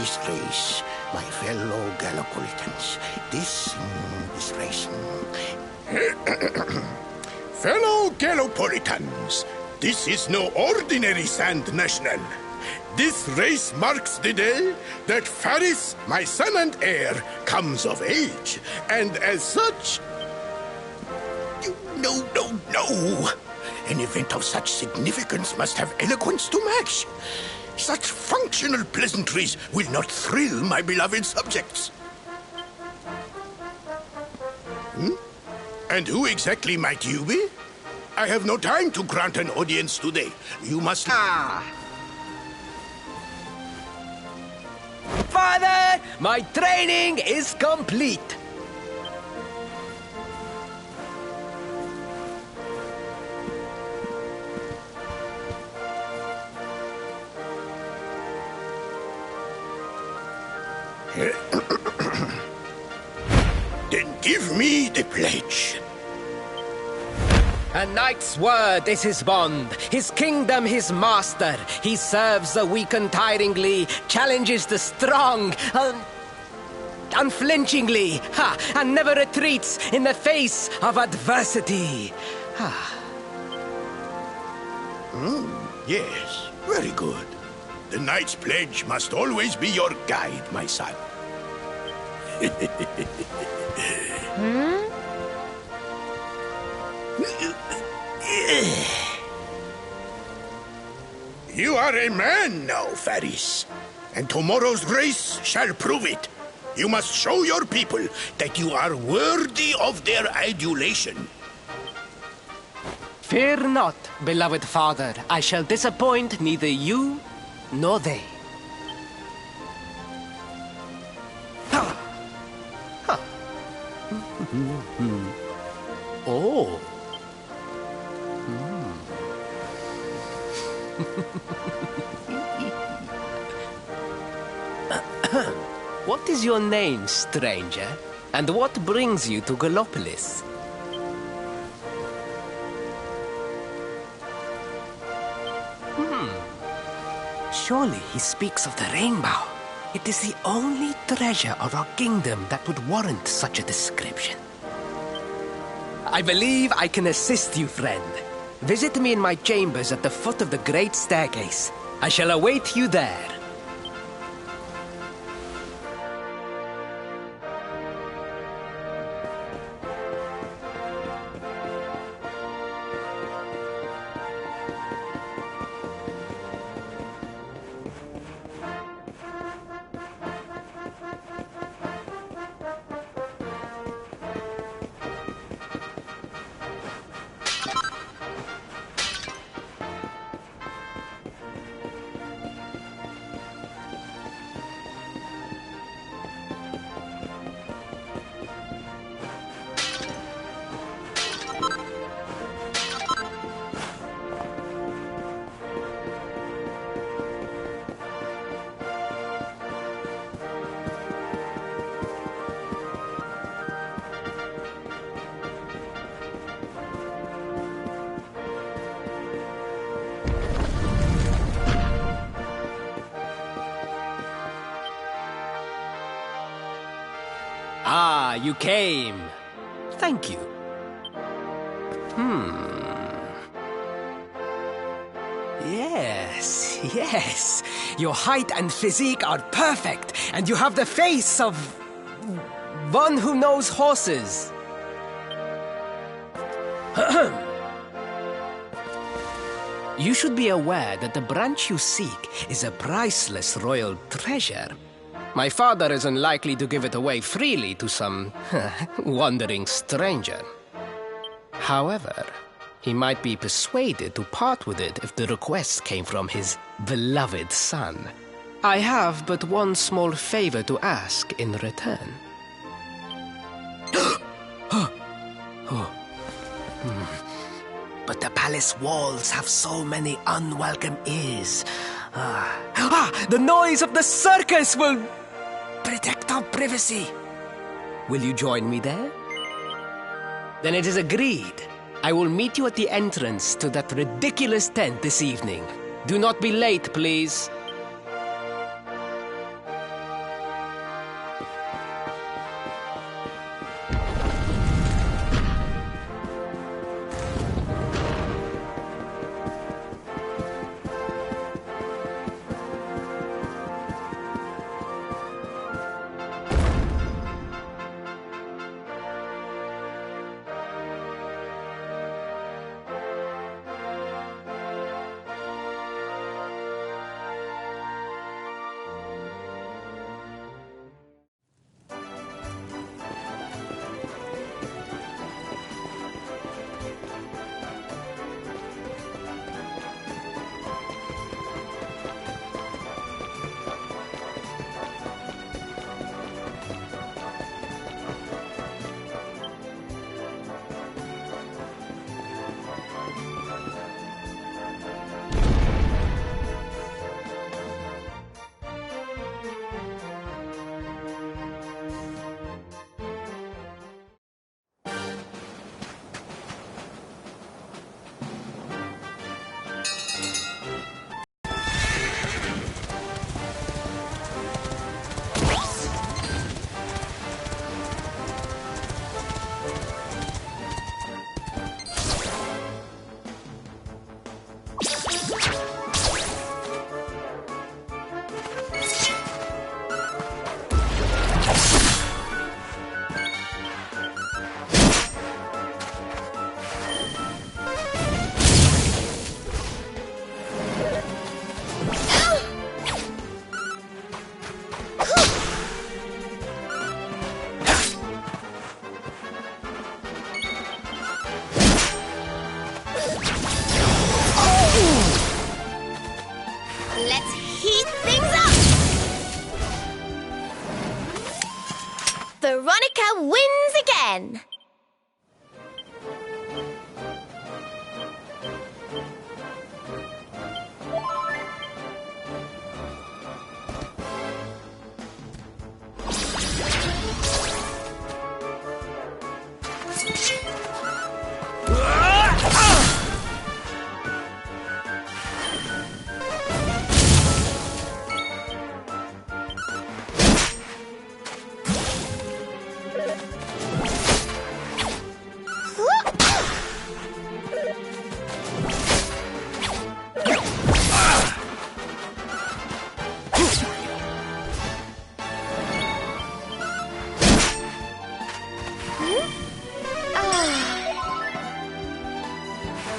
this race, my fellow Gallopolitans. This race. Fellow Gallopolitans, this is no ordinary Sand National. This race marks the day that Faris, my son and heir, comes of age. And as such... No. An event of such significance must have eloquence to match. Such functional pleasantries will not thrill my beloved subjects. And who exactly might you be? I have no time to grant an audience today. You must... Father, my training is complete. Then give me the pledge. A knight's word is his bond, his kingdom his master. He serves the weak untiringly, challenges the strong unflinchingly, and never retreats in the face of adversity. Yes, very good. The knight's pledge must always be your guide, my son. You are a man now, Faris. And tomorrow's race shall prove it. You must show your people that you are worthy of their adulation. Fear not, beloved father. I shall disappoint neither you nor they. Oh. What is your name, stranger? And what brings you to Gallopolis? Surely he speaks of the rainbow. It is the only treasure of our kingdom that would warrant such a description. I believe I can assist you, friend. Visit me in my chambers at the foot of the great staircase. I shall await you there. Ah, you came. Thank you. Yes. Your height and physique are perfect, and you have the face of one who knows horses. You should be aware that the branch you seek is a priceless royal treasure. My father is unlikely to give it away freely to some wandering stranger. However, he might be persuaded to part with it if the request came from his beloved son. I have but one small favor to ask in return. But the palace walls have so many unwelcome ears. The noise of the circus will protect our privacy. Will you join me there? Then it is agreed. I will meet you at the entrance to that ridiculous tent this evening. Do not be late, please. Veronica wins again!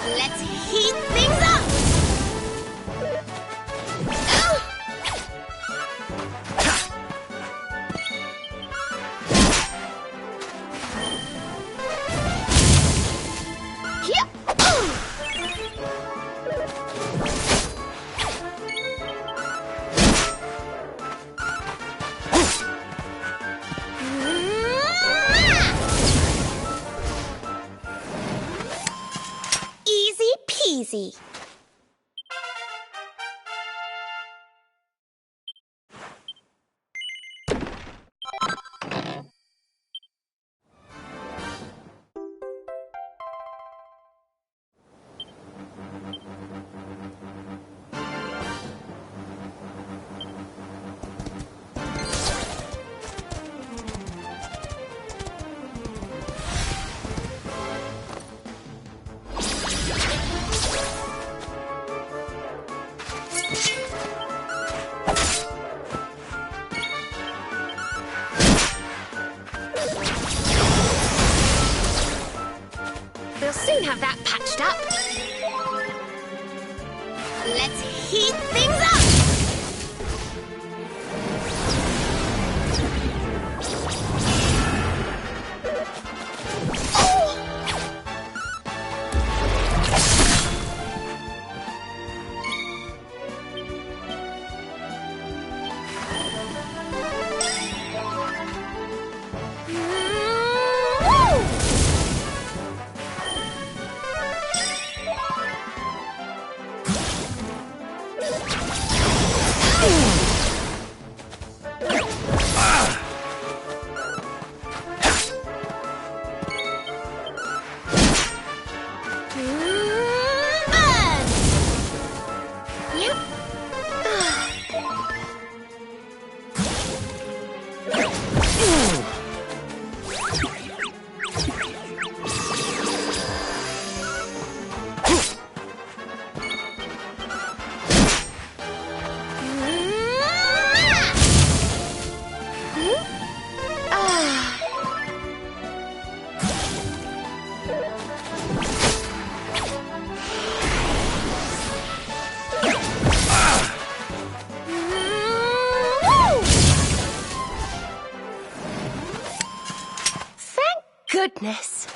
Let's heat things up! Easy peasy. We'll soon have that patched up. Let's heat things up! Goodness.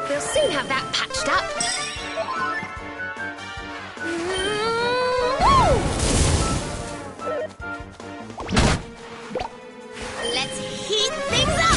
We'll soon have that patched up. Let's heat things up!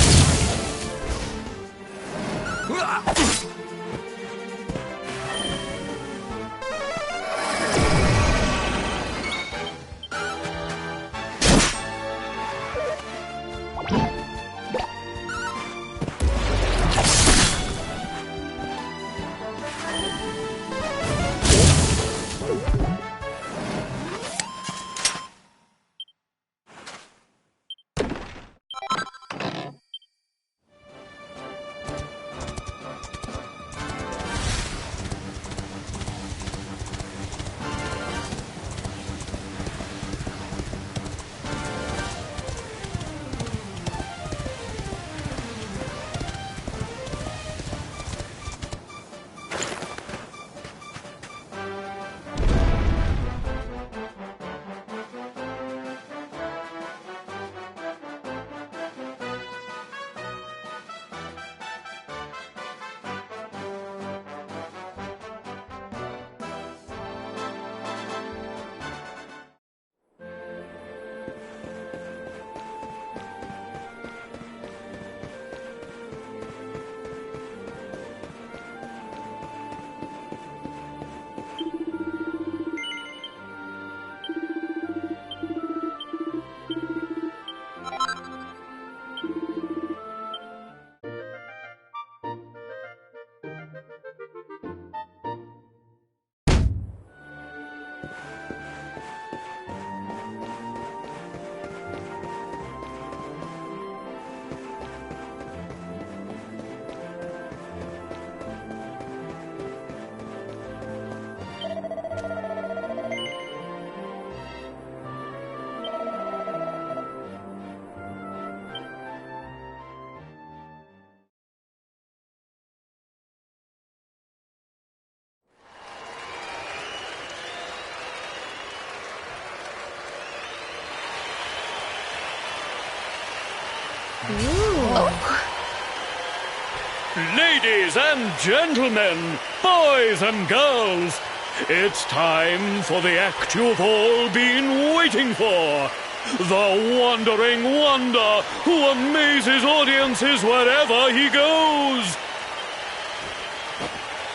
Ladies and gentlemen, boys and girls, it's time for the act you've all been waiting for. The Wandering Wonder who amazes audiences wherever he goes.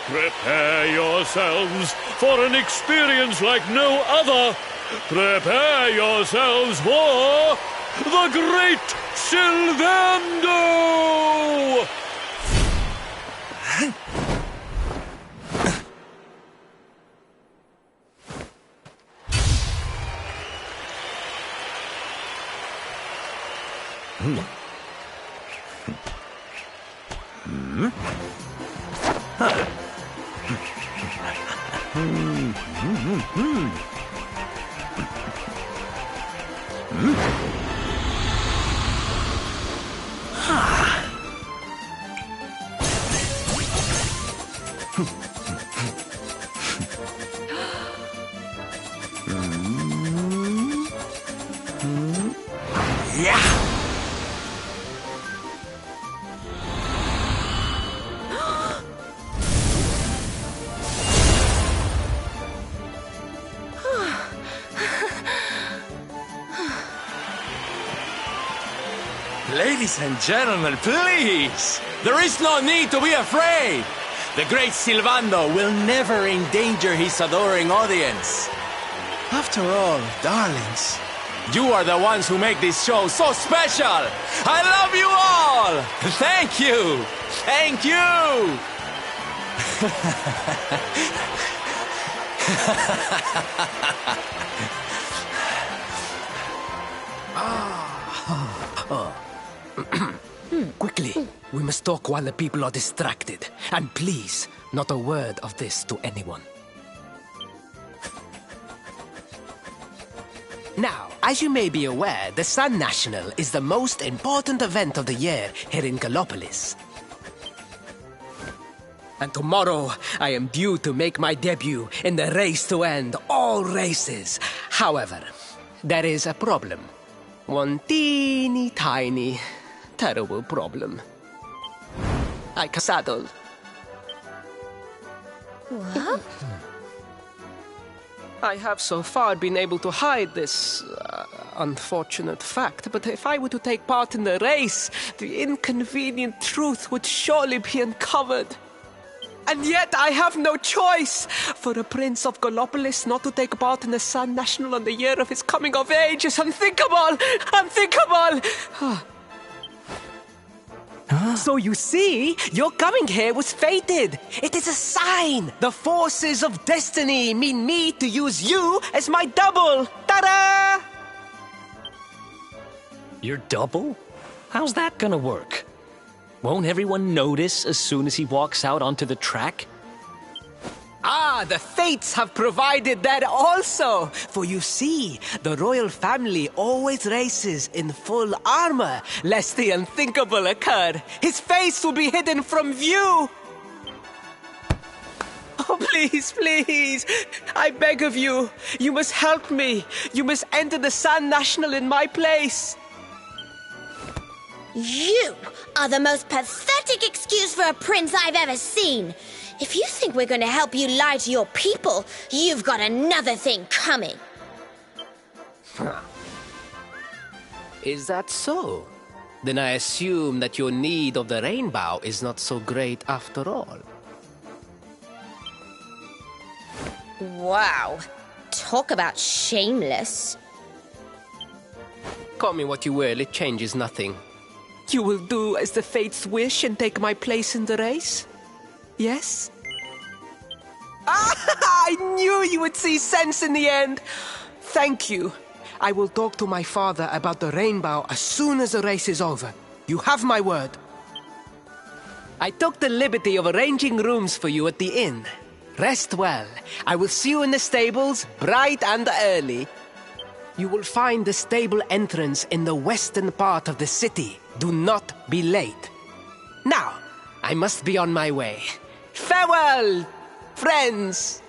Prepare yourselves for an experience like no other. Prepare yourselves for the Great Sylvando! Ladies and gentlemen, please! There is no need to be afraid! The great Sylvando will never endanger his adoring audience. After all, darlings, You are the ones who make this show so special. I love you all. Thank you. Thank you. Quickly, we must talk while the people are distracted. And please, not a word of this to anyone. Now, as you may be aware, the Sun National is the most important event of the year here in Gallopolis. And tomorrow, I am due to make my debut in the race to end all races. However, there is a problem. One teeny tiny, terrible problem. I can saddle. What? I have so far been able to hide this unfortunate fact, but if I were to take part in the race, the inconvenient truth would surely be uncovered. And yet I have no choice. For a prince of Gallopolis not to take part in the Sun National on the year of his coming of age is unthinkable! Unthinkable! So you see, your coming here was fated. It is a sign. The forces of destiny mean me to use you as my double. Ta-da! Your double? How's that gonna work? Won't everyone notice as soon as he walks out onto the track? Ah, the fates have provided that also. For you see, the royal family always races in full armor, lest the unthinkable occur. His face will be hidden from view. Oh, please, please, I beg of you. You must help me. You must enter the Sun National in my place. You are the most pathetic excuse for a prince I've ever seen. If you think we're going to help you lie to your people, you've got another thing coming. Is that so? Then I assume that your need of the rainbow is not so great after all. Wow. Talk about shameless. Call me what you will, it changes nothing. You will do as the fates wish and take my place in the race? Yes? Ah, I knew you would see sense in the end. Thank you. I will talk to my father about the rainbow as soon as the race is over. You have my word. I took the liberty of arranging rooms for you at the inn. Rest well. I will see you in the stables, bright and early. You will find the stable entrance in the western part of the city. Do not be late. Now, I must be on my way. Farewell, friends!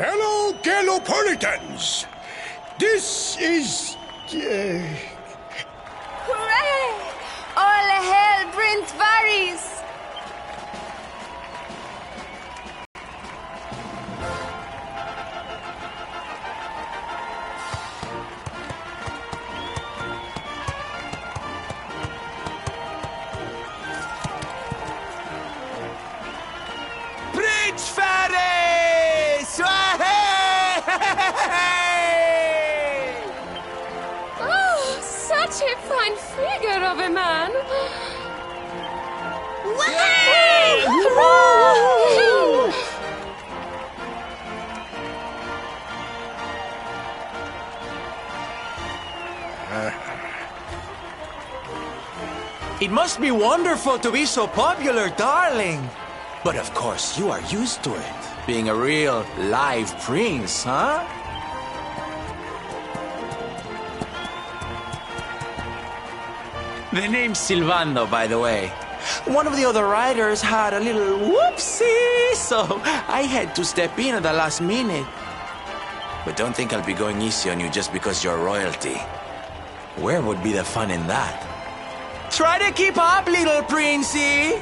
Hello, Galopolitans! This is... Hooray! All hail Prince Varys! Prince Ferris! Oh, such a fine figure of a man! Hurrah! It must be wonderful to be so popular, darling. But of course, you are used to it. Being a real live prince, huh? The name's Silvando, by the way. One of the other riders had a little whoopsie, so I had to step in at the last minute. But don't think I'll be going easy on you just because you're royalty. Where would be the fun in that? Try to keep up, little princey!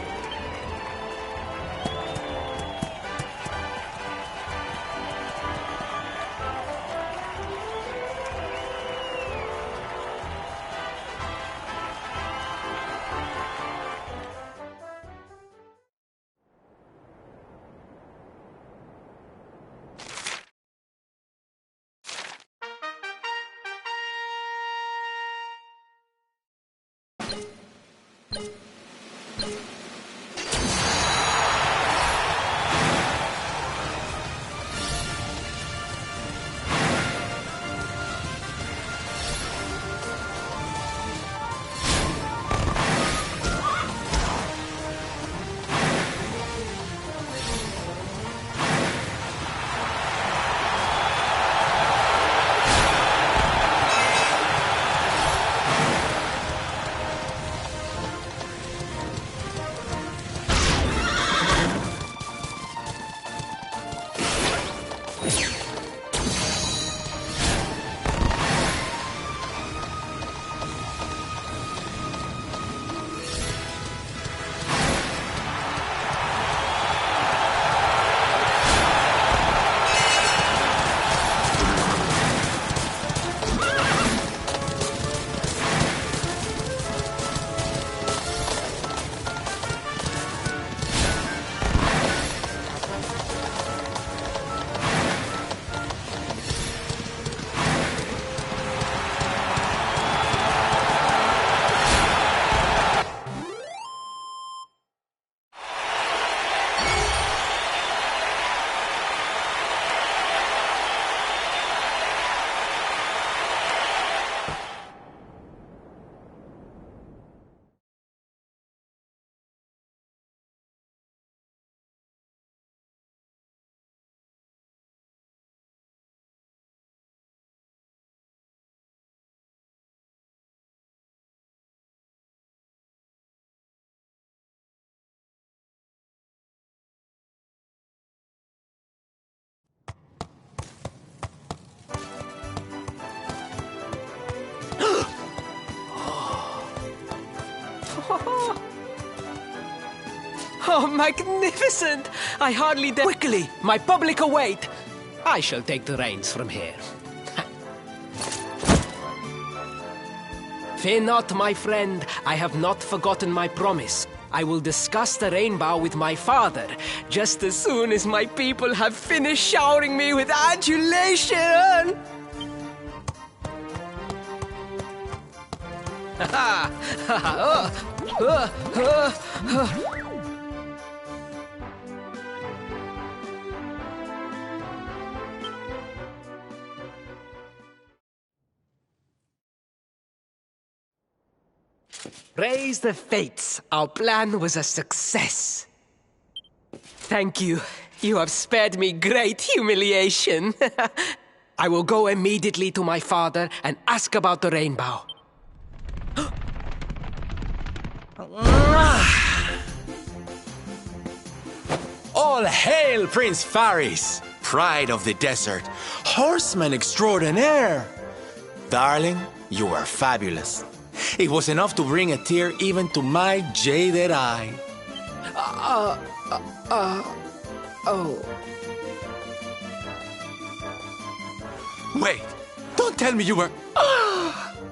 Oh, magnificent! I hardly dare. Quickly, my public await. I shall take the reins from here. Fear not, my friend. I have not forgotten my promise. I will discuss the rainbow with my father just as soon as my people have finished showering me with adulation. Praise the fates. Our plan was a success. Thank you. You have spared me great humiliation. I will go immediately to my father and ask about the rainbow. All hail Prince Faris, pride of the desert, horseman extraordinaire. Darling, you are fabulous. It was enough to bring a tear even to my jaded eye. Oh. Wait, don't tell me you were...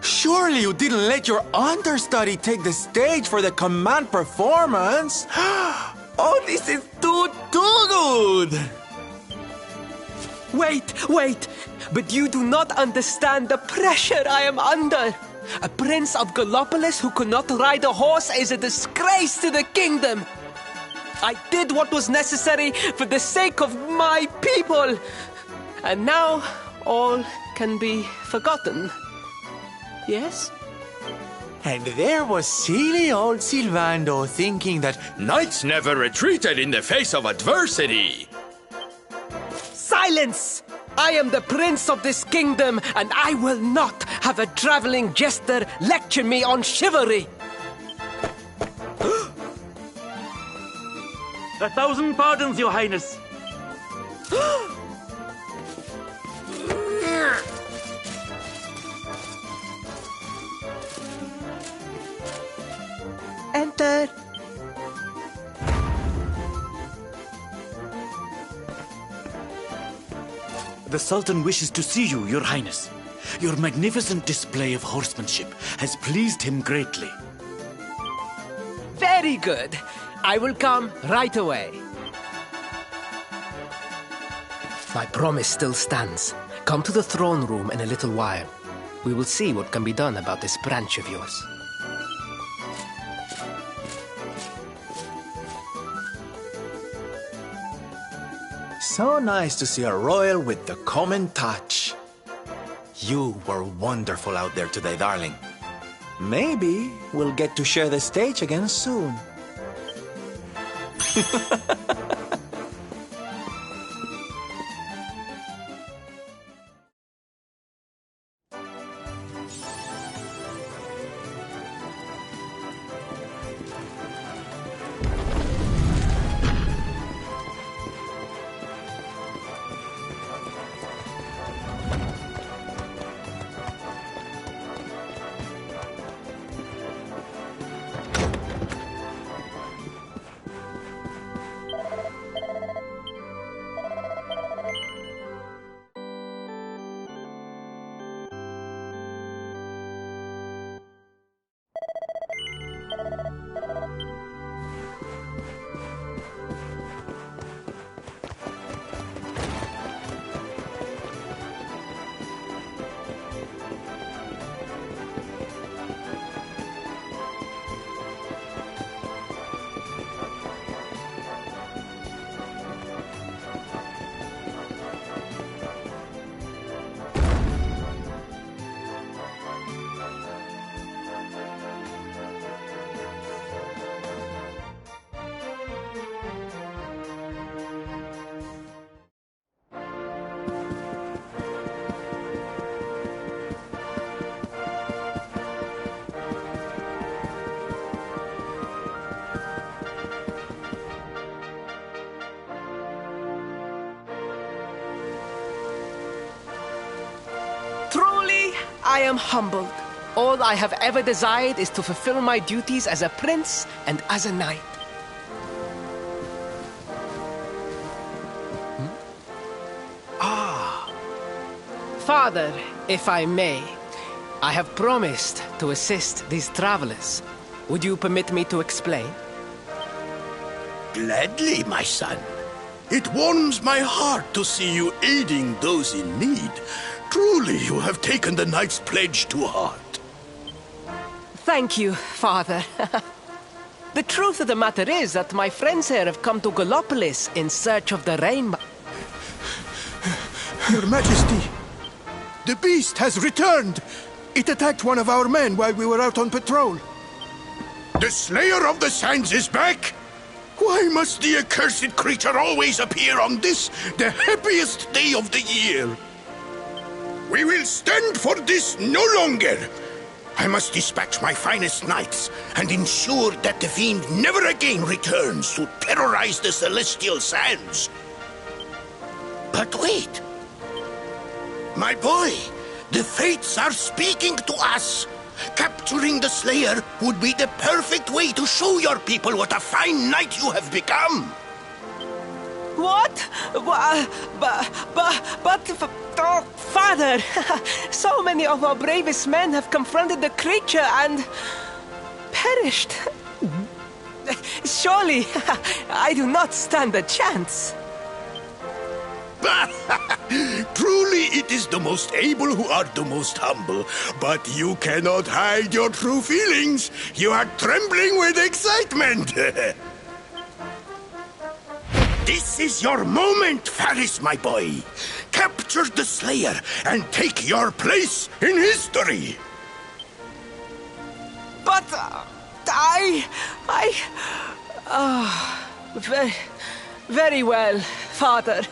Surely you didn't let your understudy take the stage for the command performance? Oh, this is too good! Wait! But you do not understand the pressure I am under. A prince of Gallopolis who could not ride a horse is a disgrace to the kingdom. I did what was necessary for the sake of my people. And now, all can be forgotten. Yes? And there was silly old Silvando thinking that knights never retreated in the face of adversity. Silence! I am the prince of this kingdom, and I will not have a traveling jester lecture me on chivalry. 1,000 pardons, Your Highness. Enter. The Sultan wishes to see you, Your Highness. Your magnificent display of horsemanship has pleased him greatly. Very good. I will come right away. My promise still stands. Come to the throne room in a little while. We will see what can be done about this branch of yours. So nice to see a royal with the common touch. You were wonderful out there today, darling. Maybe we'll get to share the stage again soon. Truly, I am humbled. All I have ever desired is to fulfill my duties as a prince and as a knight. Father, if I may, I have promised to assist these travelers. Would you permit me to explain? Gladly, my son. It warms my heart to see you aiding those in need. Truly, you have taken the knight's pledge to heart. Thank you, Father. The truth of the matter is that my friends here have come to Gallopolis in search of the rainbow. Your Majesty, the beast has returned. It attacked one of our men while we were out on patrol. The Slayer of the Sands is back! Why must the accursed creature always appear on this, the happiest day of the year? We will stand for this no longer! I must dispatch my finest knights and ensure that the fiend never again returns to terrorize the celestial sands. But wait! My boy, the fates are speaking to us! Capturing the Slayer would be the perfect way to show your people what a fine knight you have become! What? Oh, Father! So many of our bravest men have confronted the creature and perished. Surely, I do not stand a chance. Truly, it is the most able who are the most humble. But you cannot hide your true feelings. You are trembling with excitement. This is your moment, Faris, my boy. Capture the Slayer and take your place in history. But very well, Father.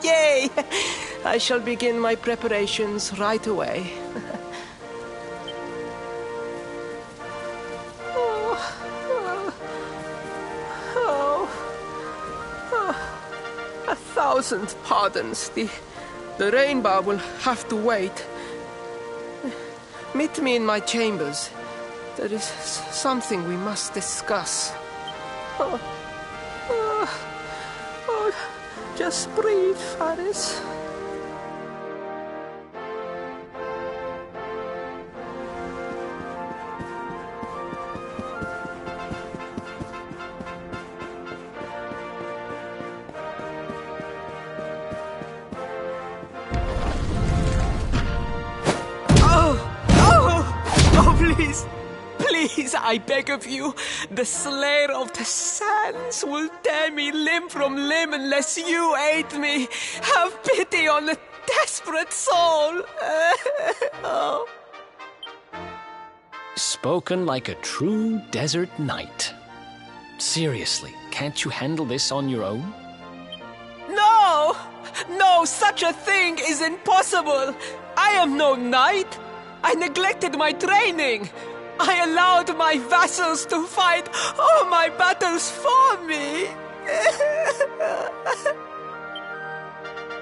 Yay! I shall begin my preparations right away. A thousand pardons. The rainbow will have to wait. Meet me in my chambers. There is something we must discuss. Just breathe, Faris. Oh, please. Please, I beg of you, the Slayer of the Sands will tear me limb from limb unless you aid me. Have pity on a desperate soul. Oh. Spoken like a true desert knight. Seriously, can't you handle this on your own? No! No, such a thing is impossible. I am no knight. I neglected my training. I allowed my vassals to fight all my battles for me.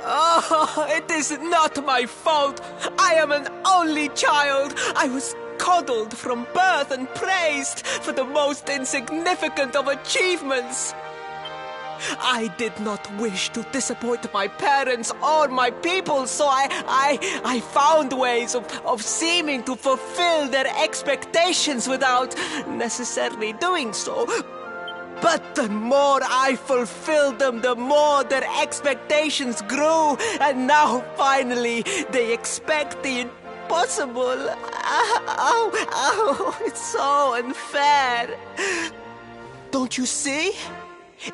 Oh, it is not my fault. I am an only child. I was coddled from birth and praised for the most insignificant of achievements. I did not wish to disappoint my parents or my people, so I found ways of seeming to fulfill their expectations without necessarily doing so. But the more I fulfilled them, the more their expectations grew, and now finally they expect the impossible. Oh, it's so unfair. Don't you see?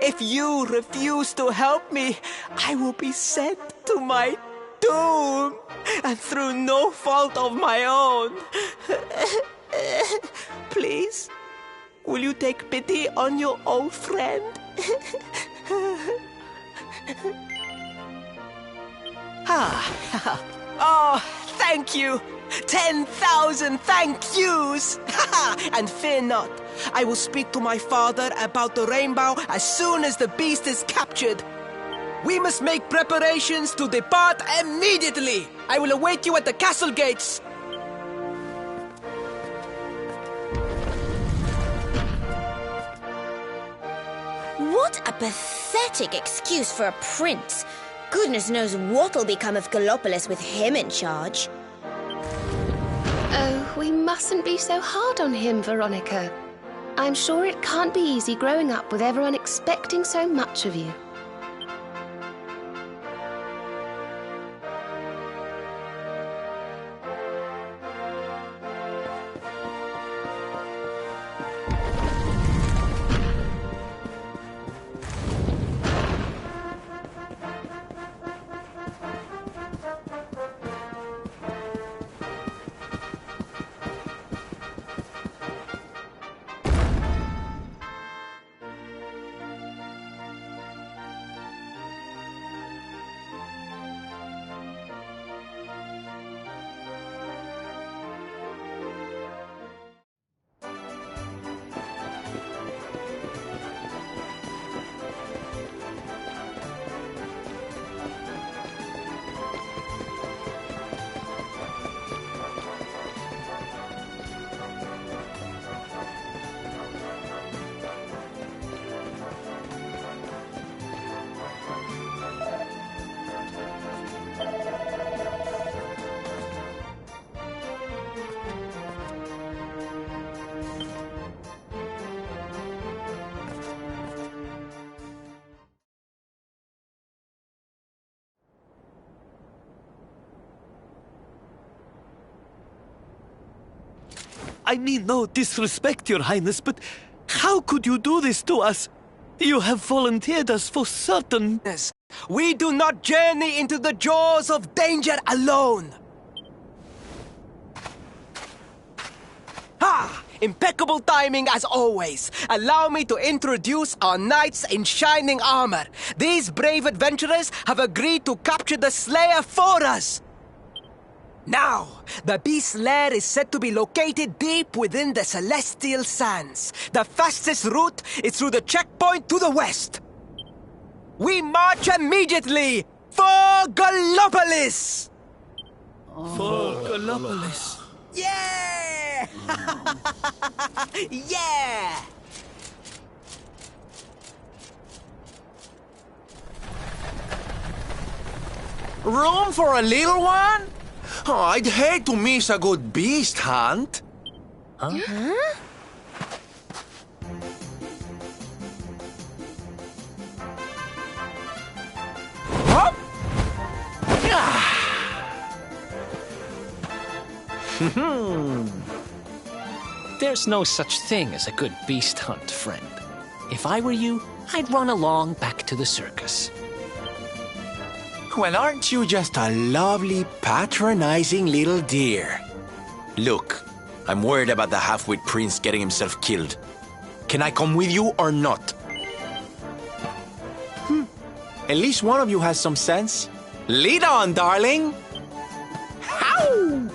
If you refuse to help me, I will be sent to my doom, and through no fault of my own. Please, will you take pity on your old friend? Oh, thank you. 10,000 thank yous! And fear not, I will speak to my father about the rainbow as soon as the beast is captured. We must make preparations to depart immediately. I will await you at the castle gates. What a pathetic excuse for a prince. Goodness knows what'll become of Gallopolis with him in charge. Oh, we mustn't be so hard on him, Veronica. I'm sure it can't be easy growing up with everyone expecting so much of you. I mean no disrespect, Your Highness, but how could you do this to us? You have volunteered us for certain. Yes, we do not journey into the jaws of danger alone. Ha! Impeccable timing as always. Allow me to introduce our knights in shining armor. These brave adventurers have agreed to capture the Slayer for us. Now, the beast's lair is said to be located deep within the Celestial Sands. The fastest route is through the checkpoint to the west. We march immediately for Gallopolis! For Gallopolis. Yeah! Yeah! Room for a little one? Oh, I'd hate to miss a good beast hunt. Huh? Hop! There's no such thing as a good beast hunt, friend. If I were you, I'd run along back to the circus. Well, aren't you just a lovely, patronizing little dear? Look, I'm worried about the half-wit prince getting himself killed. Can I come with you or not? At least one of you has some sense. Lead on, darling! How?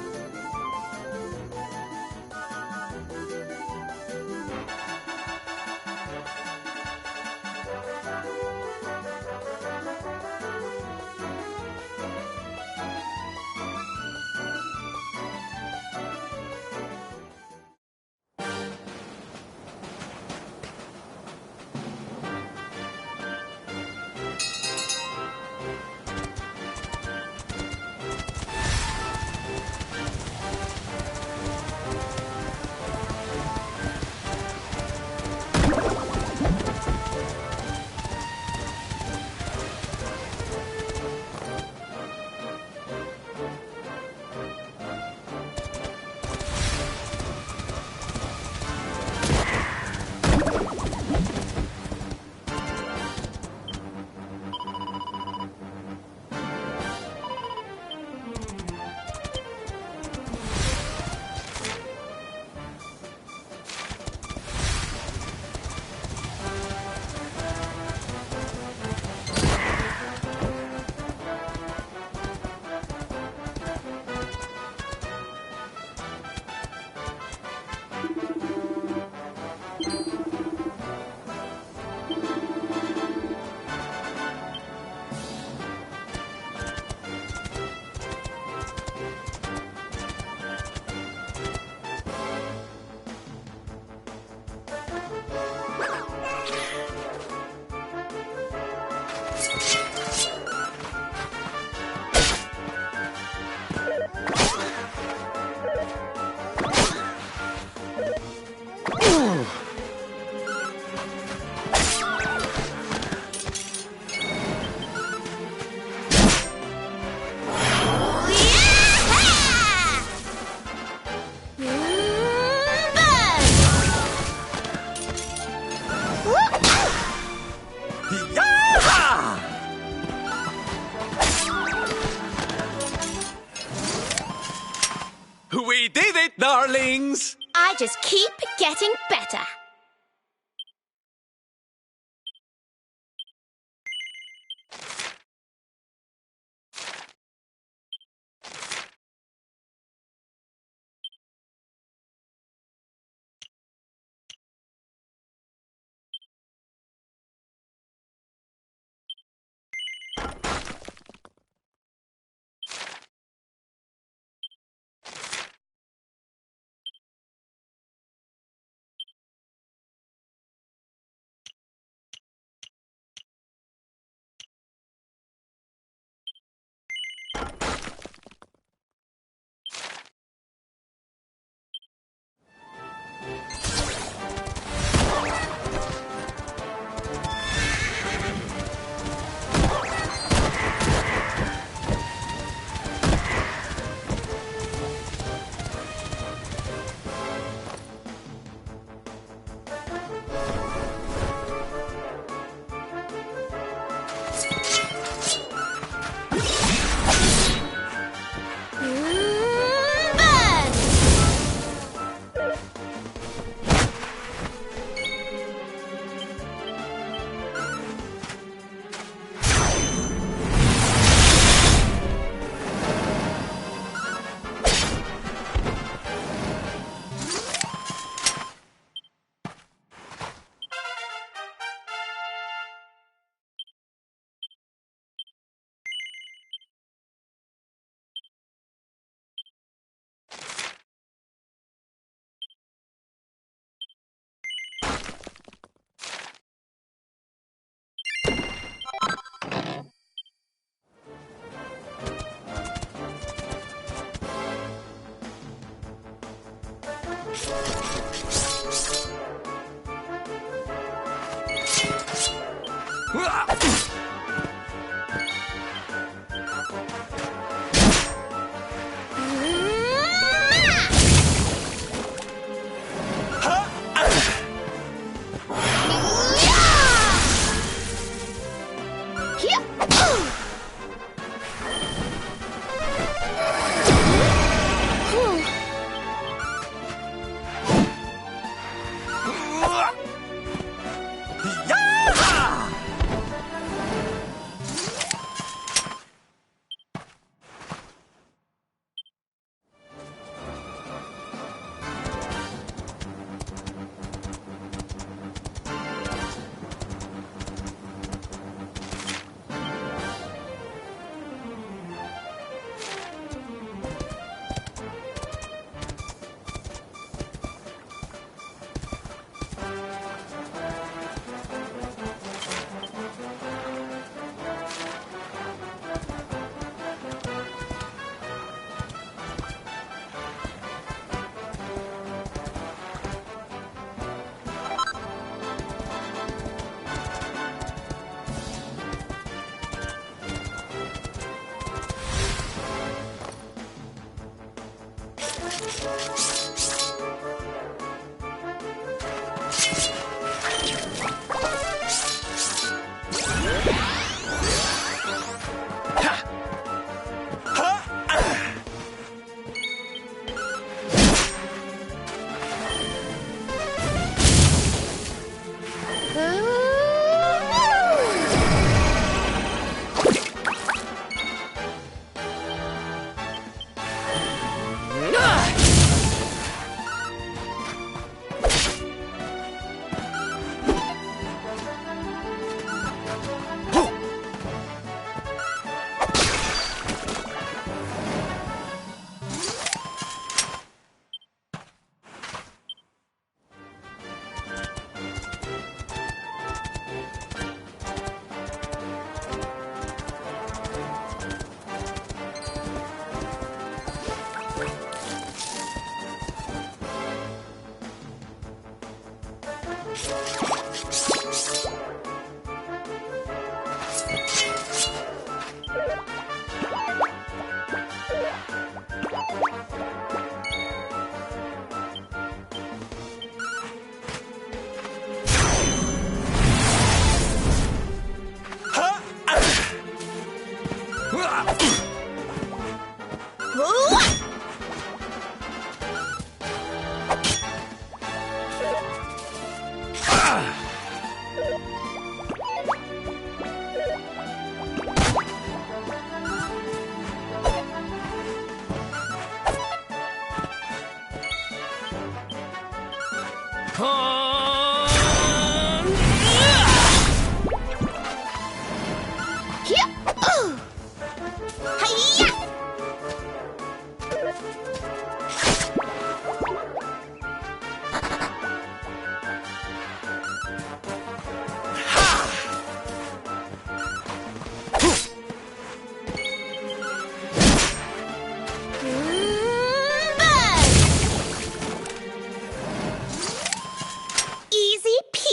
We did it, darlings! I just keep getting better.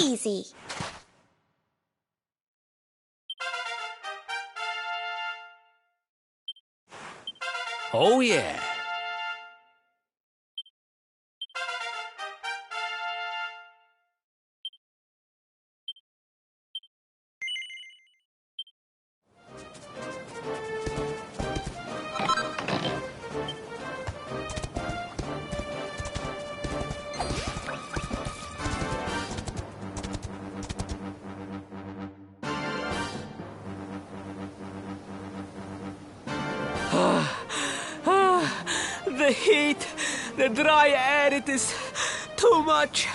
Easy. Oh, yeah. The heat, the dry air, it is too much,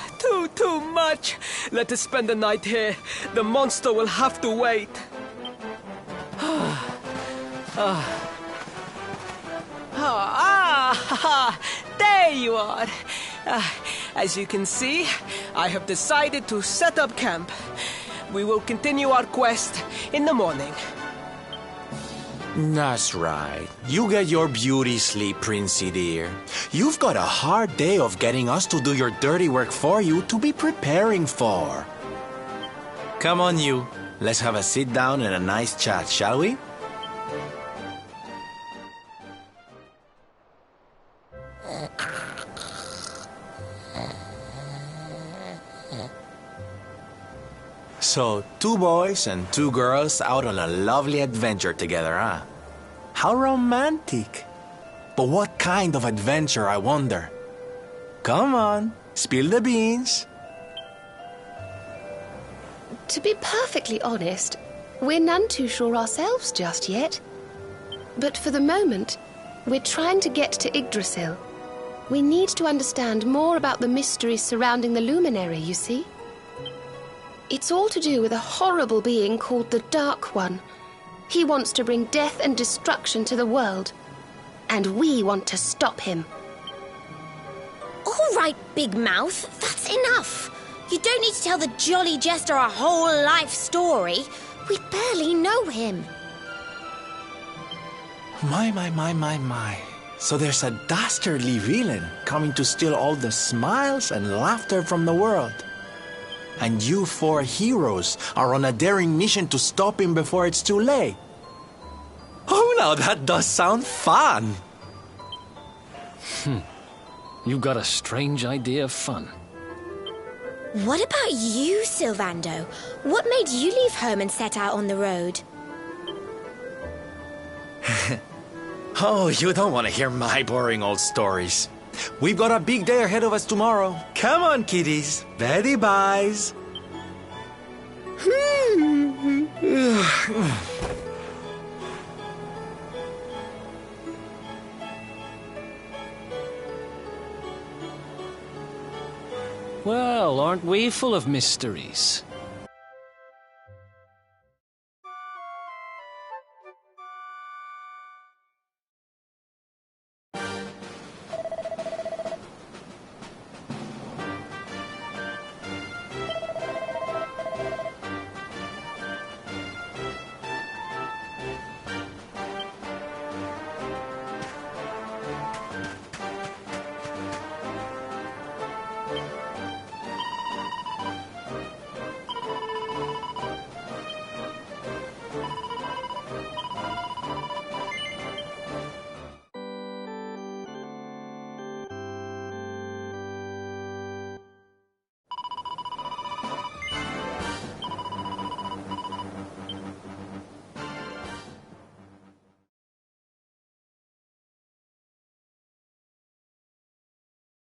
too much. Let us spend the night here. The monster will have to wait. There you are. As you can see, I have decided to set up camp. We will continue our quest in the morning. That's right. You get your beauty sleep, Princey dear. You've got a hard day of getting us to do your dirty work for you to be preparing for. Come on, you. Let's have a sit down and a nice chat, shall we? So, 2 boys and 2 girls out on a lovely adventure together, huh? How romantic. But what kind of adventure, I wonder? Come on, spill the beans. To be perfectly honest, we're none too sure ourselves just yet. But for the moment, we're trying to get to Yggdrasil. We need to understand more about the mysteries surrounding the luminary, you see. It's all to do with a horrible being called the Dark One. He wants to bring death and destruction to the world. And we want to stop him. All right, Big Mouth, that's enough. You don't need to tell the Jolly Jester a whole life story. We barely know him. My. So there's a dastardly villain coming to steal all the smiles and laughter from the world. And you 4 heroes are on a daring mission to stop him before it's too late. Oh, now that does sound fun. You've got a strange idea of fun. What about you, Sylvando? What made you leave home and set out on the road? Oh, you don't want to hear my boring old stories. We've got a big day ahead of us tomorrow. Come on, kiddies. Betty buys. Well, aren't we full of mysteries?